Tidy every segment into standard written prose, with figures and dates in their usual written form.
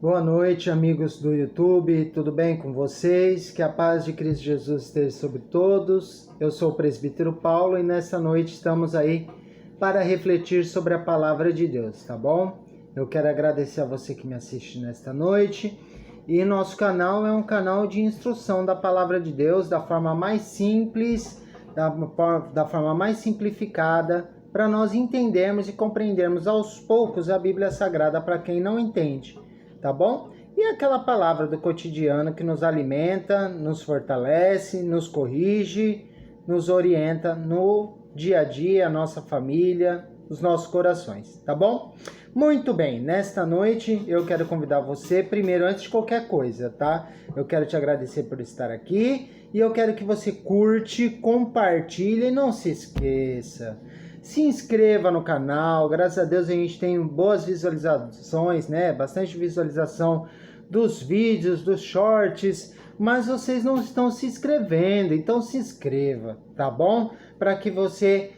Boa noite, amigos do YouTube, tudo bem com vocês? Que a paz de Cristo Jesus esteja sobre todos. Eu sou o presbítero Paulo e nessa noite estamos aí para refletir sobre a palavra de Deus, tá bom? Eu quero agradecer a você que me assiste nesta noite. E nosso canal é um canal de instrução da palavra de Deus da forma mais simples, da forma mais simplificada, para nós entendermos e compreendermos aos poucos a Bíblia Sagrada para quem não entende. Tá bom? E aquela palavra do cotidiano que nos alimenta, nos fortalece, nos corrige, nos orienta no dia a dia, a nossa família, os nossos corações, tá bom? Muito bem, nesta noite eu quero convidar você, primeiro, antes de qualquer coisa, tá? Eu quero te agradecer por estar aqui e eu quero que você curte, compartilhe e não se esqueça. Se inscreva no canal, graças a Deus a gente tem boas visualizações, né? Bastante visualização dos vídeos, dos shorts, mas vocês não estão se inscrevendo, então se inscreva, tá bom? Para que você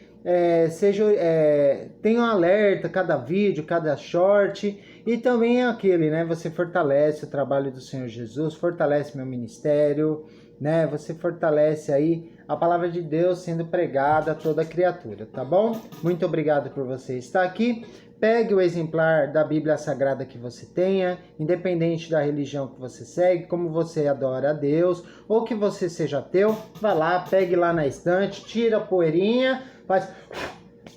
tenha um alerta cada vídeo, cada short, e também é aquele, né? Você fortalece o trabalho do Senhor Jesus, fortalece meu ministério, né? Você fortalece aí a palavra de Deus sendo pregada a toda criatura, tá bom? Muito obrigado por você estar aqui. Pegue o exemplar da Bíblia Sagrada que você tenha, independente da religião que você segue, como você adora a Deus, ou que você seja ateu, vai lá, pegue lá na estante, tira a poeirinha,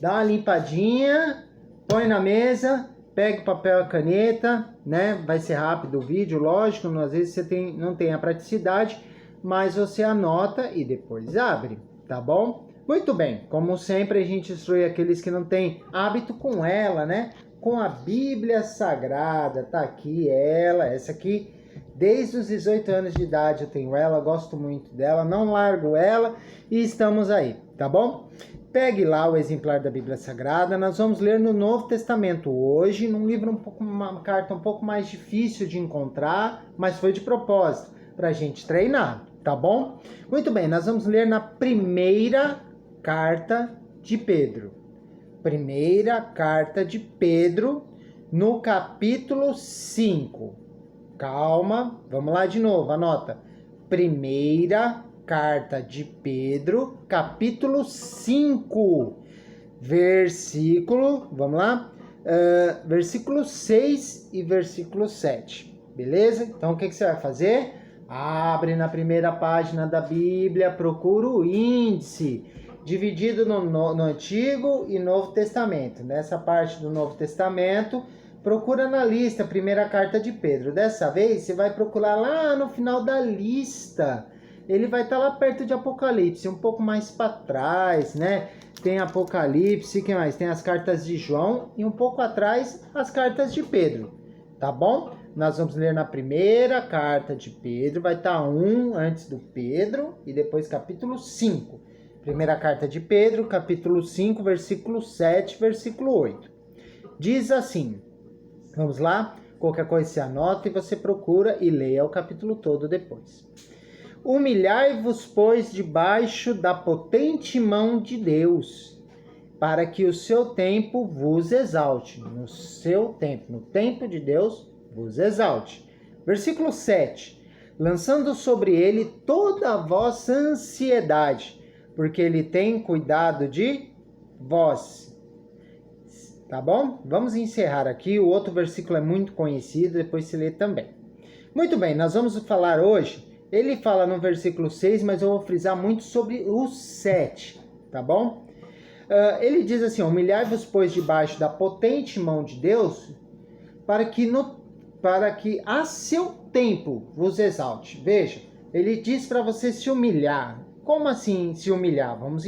dá uma limpadinha, põe na mesa, pega o papel e a caneta, né? Vai ser rápido o vídeo, lógico, às vezes você não tem a praticidade, mas você anota e depois abre, tá bom? Muito bem, como sempre a gente instrui aqueles que não têm hábito com ela, né? Com a Bíblia Sagrada, tá aqui ela, essa aqui, desde os 18 anos de idade eu tenho ela, gosto muito dela, não largo ela e estamos aí, tá bom? Pegue lá o exemplar da Bíblia Sagrada, nós vamos ler no Novo Testamento hoje, num livro uma carta um pouco mais difícil de encontrar, mas foi de propósito, para a gente treinar, tá bom? Muito bem, nós vamos ler na primeira carta de Pedro. Primeira carta de Pedro, no capítulo 5. Calma, vamos lá de novo, anota. Primeira carta de Pedro, capítulo 5. Versículo, vamos lá? Versículo 6 e versículo 7. Beleza? Então, o que você vai fazer? Abre na primeira página da Bíblia, procura o índice, dividido no Antigo e Novo Testamento. Nessa parte do Novo Testamento, procura na lista, primeira carta de Pedro. Dessa vez, você vai procurar lá no final da lista. Ele vai estar lá perto de Apocalipse, um pouco mais para trás, né? Tem Apocalipse, que mais? Tem as cartas de João e um pouco atrás as cartas de Pedro, tá bom? Nós vamos ler na primeira carta de Pedro, vai estar um antes do Pedro e depois capítulo 5. Primeira carta de Pedro, capítulo 5, versículo 7, versículo 8. Diz assim, vamos lá? Qualquer coisa você anota e você procura e leia o capítulo todo depois. Humilhai-vos, pois, debaixo da potente mão de Deus, para que o seu tempo vos exalte. No seu tempo, no tempo de Deus, vos exalte. Versículo 7. Lançando sobre ele toda a vossa ansiedade, porque ele tem cuidado de vós. Tá bom? Vamos encerrar aqui. O outro versículo é muito conhecido, depois se lê também. Muito bem, nós vamos falar hoje. Ele fala no versículo 6, mas eu vou frisar muito sobre o 7, tá bom? Ele diz assim, humilhai-vos, pois, debaixo da potente mão de Deus, para que a seu tempo vos exalte. Veja, ele diz para você se humilhar. Como assim se humilhar? Vamos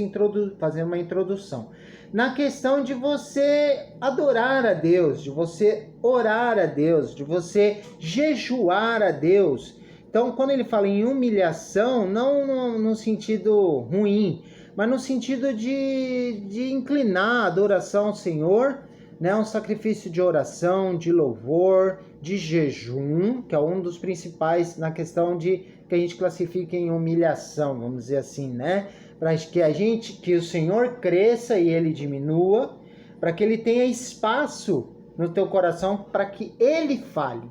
fazer uma introdução. Na questão de você adorar a Deus, de você orar a Deus, de você jejuar a Deus. Então, quando ele fala em humilhação, não no sentido ruim, mas no sentido de inclinar a adoração ao Senhor, né? Um sacrifício de oração, de louvor, de jejum, que é um dos principais na questão que a gente classifica em humilhação, vamos dizer assim, né? Para que o Senhor cresça e ele diminua, para que ele tenha espaço no teu coração para que ele fale.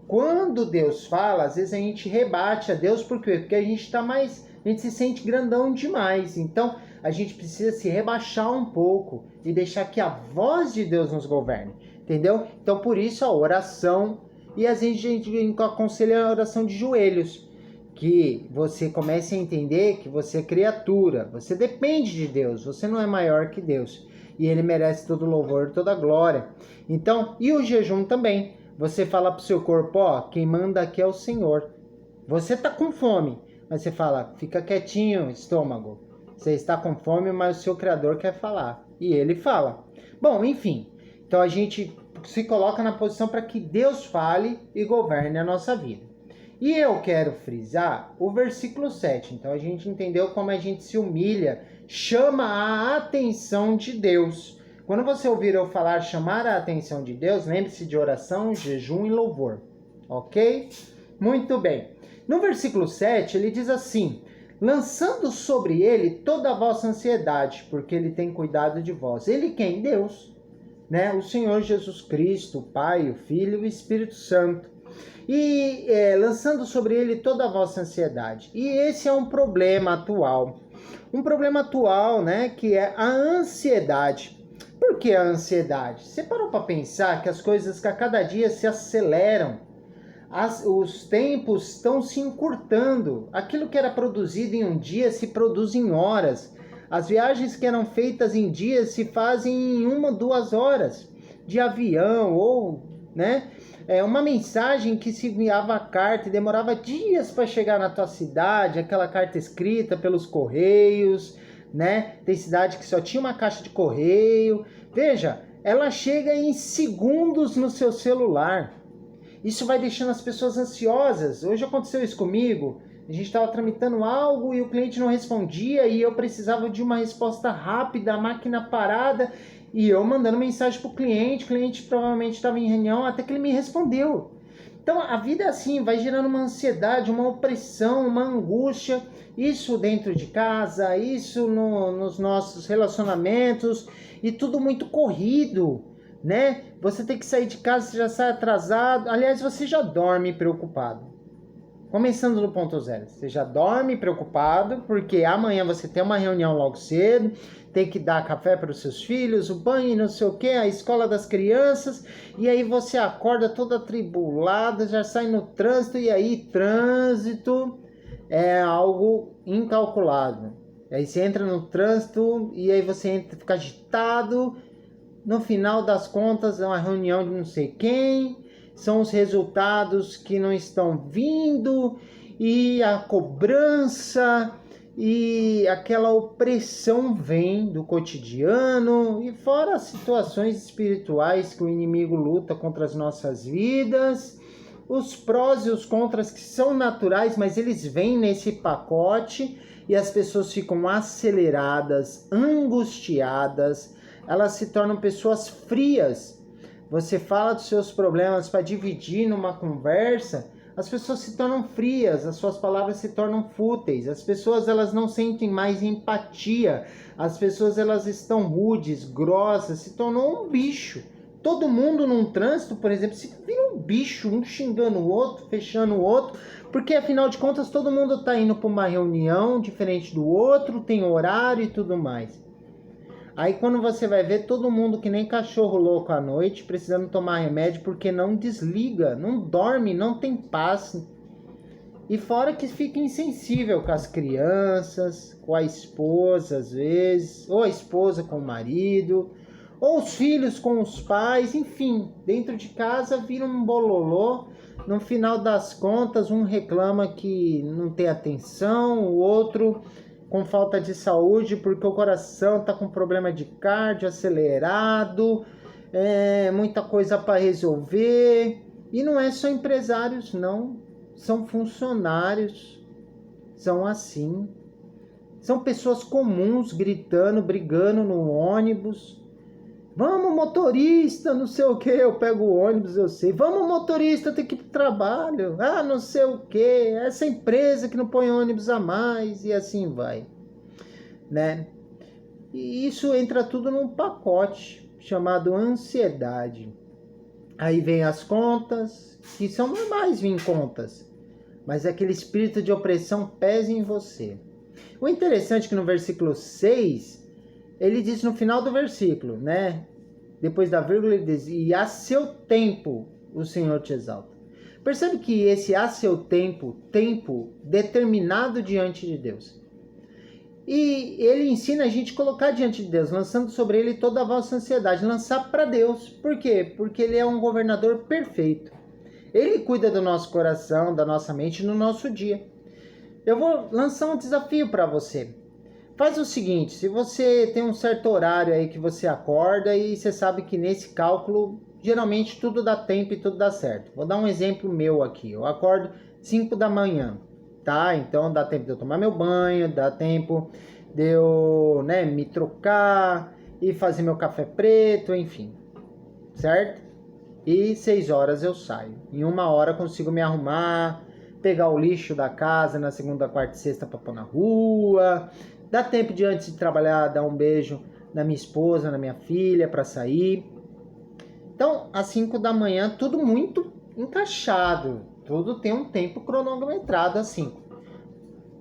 quando Deus fala, às vezes a gente rebate a Deus, por quê? Porque a gente a gente se sente grandão demais. Então, a gente precisa se rebaixar um pouco e deixar que a voz de Deus nos governe, entendeu? Então, por isso a oração, e às vezes a gente aconselha a oração de joelhos, que você comece a entender que você é criatura, você depende de Deus, você não é maior que Deus, e Ele merece todo louvor, toda glória. Então, e o jejum também, você fala pro seu corpo, ó, quem manda aqui é o Senhor. Você tá com fome, mas você fala, fica quietinho, estômago. Você está com fome, mas o seu Criador quer falar. E Ele fala. Bom, enfim. Então a gente se coloca na posição para que Deus fale e governe a nossa vida. E eu quero frisar o versículo 7. Então a gente entendeu como a gente se humilha, chama a atenção de Deus. Quando você ouvir eu falar chamar a atenção de Deus, lembre-se de oração, jejum e louvor. Ok? Muito bem. No versículo 7, ele diz assim: lançando sobre ele toda a vossa ansiedade, porque ele tem cuidado de vós. Ele quem? Deus, né? O Senhor Jesus Cristo, o Pai, o Filho e o Espírito Santo. E lançando sobre ele toda a vossa ansiedade. E esse é um problema atual. Um problema atual, né? Que é a ansiedade. Por que a ansiedade? Você parou para pensar que as coisas que a cada dia se aceleram? Os tempos estão se encurtando. Aquilo que era produzido em um dia se produz em horas. As viagens que eram feitas em dias se fazem em 1, 2 horas de avião ou, né? Uma mensagem que se enviava a carta e demorava dias para chegar na tua cidade, aquela carta escrita pelos correios, né? Tem cidade que só tinha uma caixa de correio. Veja, ela chega em segundos no seu celular. Isso vai deixando as pessoas ansiosas. Hoje aconteceu isso comigo. A gente estava tramitando algo e o cliente não respondia e eu precisava de uma resposta rápida, a máquina parada e eu mandando mensagem para o cliente provavelmente estava em reunião até que ele me respondeu. Então a vida é assim, vai gerando uma ansiedade, uma opressão, uma angústia, isso dentro de casa, isso nos nossos relacionamentos e tudo muito corrido, né? Você tem que sair de casa, você já sai atrasado, aliás, você já dorme preocupado. Começando no ponto zero, você já dorme preocupado, porque amanhã você tem uma reunião logo cedo, tem que dar café para os seus filhos, o banho e não sei o que, a escola das crianças, e aí você acorda toda atribulada, já sai no trânsito, e aí trânsito é algo incalculável. Aí você entra no trânsito, e aí você fica agitado, no final das contas é uma reunião de não sei quem, são os resultados que não estão vindo e a cobrança e aquela opressão vem do cotidiano e fora as situações espirituais que o inimigo luta contra as nossas vidas, os prós e os contras que são naturais, mas eles vêm nesse pacote e as pessoas ficam aceleradas, angustiadas, elas se tornam pessoas frias. Você fala dos seus problemas para dividir numa conversa, as pessoas se tornam frias, as suas palavras se tornam fúteis, as pessoas elas não sentem mais empatia, as pessoas elas estão rudes, grossas, se tornou um bicho. Todo mundo num trânsito, por exemplo, se vira um bicho, um xingando o outro, fechando o outro, porque afinal de contas todo mundo está indo para uma reunião diferente do outro, tem horário e tudo mais. Aí quando você vai ver todo mundo que nem cachorro louco à noite, precisando tomar remédio porque não desliga, não dorme, não tem paz. E fora que fica insensível com as crianças, com a esposa às vezes, ou a esposa com o marido, ou os filhos com os pais, enfim, dentro de casa vira um bololô. No final das contas, um reclama que não tem atenção, o outro com falta de saúde porque o coração está com problema de cardio acelerado, muita coisa para resolver. E não é só empresários não, são funcionários, são assim. São pessoas comuns gritando, brigando no ônibus. Vamos motorista, não sei o que, eu pego o ônibus, eu sei. Vamos motorista, tem que ir pro trabalho. Ah, não sei o que, essa empresa que não põe ônibus a mais e assim vai, né? E isso entra tudo num pacote chamado ansiedade. Aí vem as contas, que são normais vir contas, mas aquele espírito de opressão pesa em você. O interessante é que no versículo 6, ele diz no final do versículo, né? Depois da vírgula ele diz, e a seu tempo o Senhor te exalta. Percebe que esse a seu tempo, tempo determinado diante de Deus. E ele ensina a gente a colocar diante de Deus, lançando sobre ele toda a vossa ansiedade, lançar para Deus. Por quê? Porque ele é um governador perfeito. Ele cuida do nosso coração, da nossa mente no nosso dia. Eu vou lançar um desafio para você. Faz o seguinte, se você tem um certo horário aí que você acorda e você sabe que nesse cálculo, geralmente tudo dá tempo e tudo dá certo. Vou dar um exemplo meu aqui. Eu acordo 5 da manhã. Tá? Então dá tempo de eu tomar meu banho, dá tempo de eu, né, me trocar e fazer meu café preto, enfim, certo? E 6 horas eu saio. Em 1 hora consigo me arrumar, pegar o lixo da casa na segunda, quarta e sexta para pôr na rua. Dá tempo de antes de trabalhar dar um beijo na minha esposa, na minha filha para sair. Então, às 5 da manhã, tudo muito encaixado. Tudo tem um tempo cronometrado assim.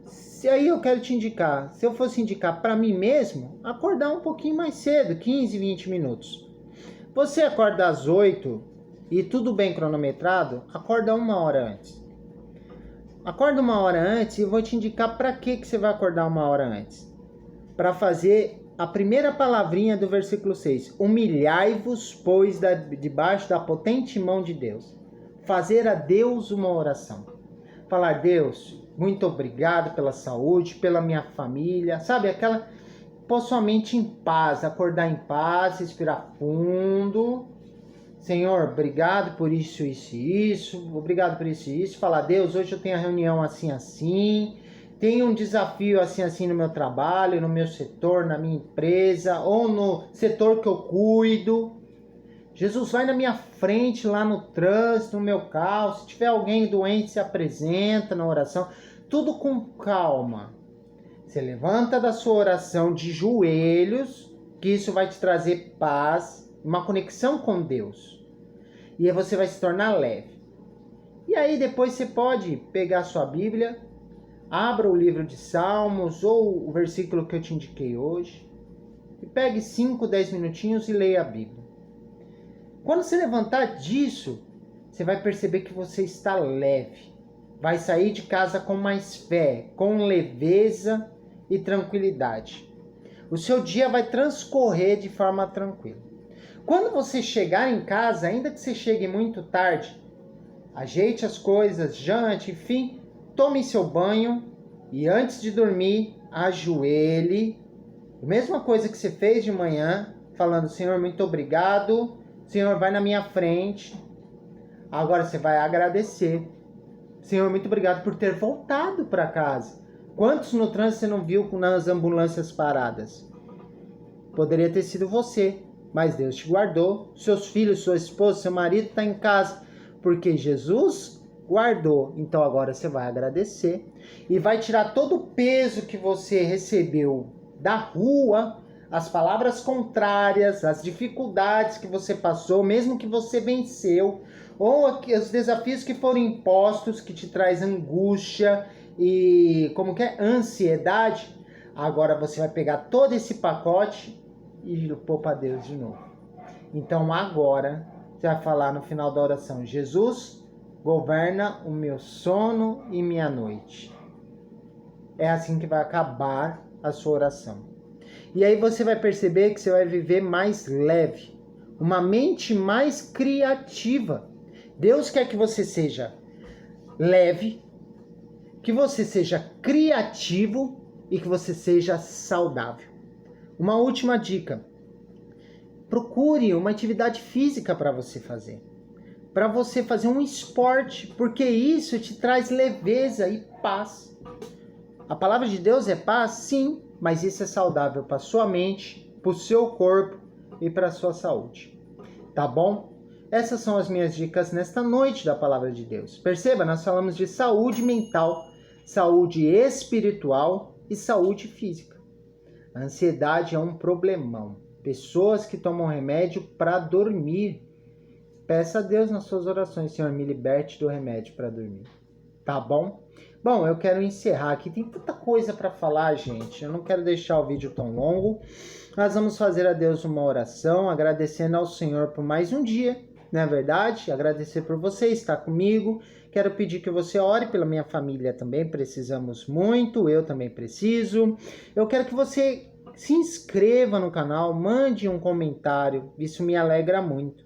Se aí eu quero te indicar, se eu fosse indicar para mim mesmo, acordar um pouquinho mais cedo, 15, 20 minutos. Você acorda às 8 e tudo bem cronometrado, acorda 1 hora antes. Acorda 1 hora antes e eu vou te indicar para que você vai acordar 1 hora antes. Para fazer a primeira palavrinha do versículo 6. Humilhai-vos, pois, debaixo da potente mão de Deus. Fazer a Deus uma oração. Falar, Deus, muito obrigado pela saúde, pela minha família. Sabe, aquela... Pôr sua mente em paz, acordar em paz, respirar fundo. Senhor, obrigado por isso, isso e isso. Obrigado por isso e isso. Falar, Deus, hoje eu tenho a reunião assim, assim. Tenho um desafio assim, assim no meu trabalho, no meu setor, na minha empresa, ou no setor que eu cuido. Jesus vai na minha frente lá no trânsito, no meu carro. Se tiver alguém doente, se apresenta na oração. Tudo com calma. Você levanta da sua oração de joelhos, que isso vai te trazer paz, uma conexão com Deus. E aí você vai se tornar leve. E aí depois você pode pegar a sua Bíblia, abra o livro de Salmos ou o versículo que eu te indiquei hoje. E pegue 5, 10 minutinhos e leia a Bíblia. Quando você levantar disso, você vai perceber que você está leve. Vai sair de casa com mais fé, com leveza e tranquilidade. O seu dia vai transcorrer de forma tranquila. Quando você chegar em casa, ainda que você chegue muito tarde, ajeite as coisas, jante, enfim, tome seu banho e antes de dormir, ajoelhe. A mesma coisa que você fez de manhã, falando, Senhor, muito obrigado. Senhor, vai na minha frente. Agora você vai agradecer. Senhor, muito obrigado por ter voltado para casa. Quantos no trânsito você não viu nas ambulâncias paradas? Poderia ter sido você, mas Deus te guardou. Seus filhos, sua esposa, seu marido está em casa, porque Jesus guardou. Então agora você vai agradecer e vai tirar todo o peso que você recebeu da rua, as palavras contrárias, as dificuldades que você passou, mesmo que você venceu, ou os desafios que foram impostos, que te traz angústia e como que é? Ansiedade. Agora você vai pegar todo esse pacote e pôr para Deus de novo. Então agora você vai falar no final da oração, Jesus, governa o meu sono e minha noite. É assim que vai acabar a sua oração. E aí você vai perceber que você vai viver mais leve, uma mente mais criativa. Deus quer que você seja leve, que você seja criativo e que você seja saudável. Uma última dica. Procure uma atividade física para você fazer. Para você fazer um esporte, porque isso te traz leveza e paz. A palavra de Deus é paz, sim, mas isso é saudável para sua mente, para o seu corpo e para a sua saúde. Tá bom? Essas são as minhas dicas nesta noite da palavra de Deus. Perceba, nós falamos de saúde mental, saúde espiritual e saúde física. A ansiedade é um problemão. Pessoas que tomam remédio para dormir. peça a Deus nas suas orações, Senhor, me liberte do remédio para dormir. Tá bom? Bom, eu quero encerrar aqui. Tem tanta coisa para falar, gente. Eu não quero deixar o vídeo tão longo. Nós vamos fazer a Deus uma oração, agradecendo ao Senhor por mais um dia, não é verdade? Agradecer por você estar comigo. Quero pedir que você ore pela minha família também. Precisamos muito, eu também preciso. Eu quero que você se inscreva no canal, mande um comentário. Isso me alegra muito.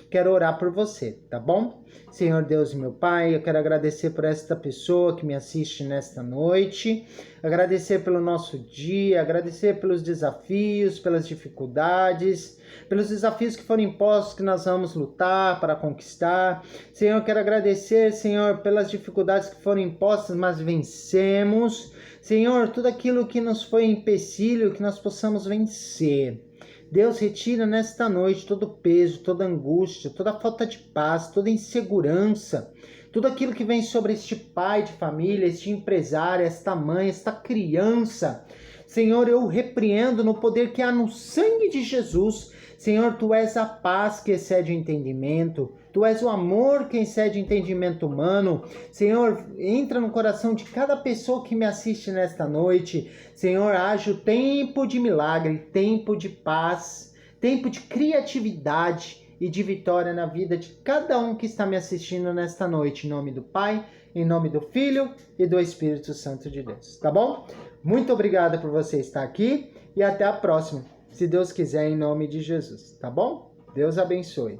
Quero orar por você, tá bom? Senhor Deus e meu Pai, eu quero agradecer por esta pessoa que me assiste nesta noite, agradecer pelo nosso dia, agradecer pelos desafios, pelas dificuldades, pelos desafios que foram impostos que nós vamos lutar para conquistar. Senhor, eu quero agradecer, Senhor, pelas dificuldades que foram impostas, mas vencemos. Senhor, tudo aquilo que nos foi empecilho, que nós possamos vencer. Deus, retira nesta noite todo o peso, toda angústia, toda falta de paz, toda insegurança, tudo aquilo que vem sobre este pai de família, este empresário, esta mãe, esta criança. Senhor, eu repreendo no poder que há no sangue de Jesus. Senhor, Tu és a paz que excede o entendimento. Tu és o amor que excede o entendimento humano. Senhor, entra no coração de cada pessoa que me assiste nesta noite. Senhor, haja o tempo de milagre, tempo de paz, tempo de criatividade e de vitória na vida de cada um que está me assistindo nesta noite. Em nome do Pai, em nome do Filho e do Espírito Santo de Deus. Tá bom? Muito obrigado por você estar aqui e até a próxima. Se Deus quiser, em nome de Jesus. Tá bom? Deus abençoe.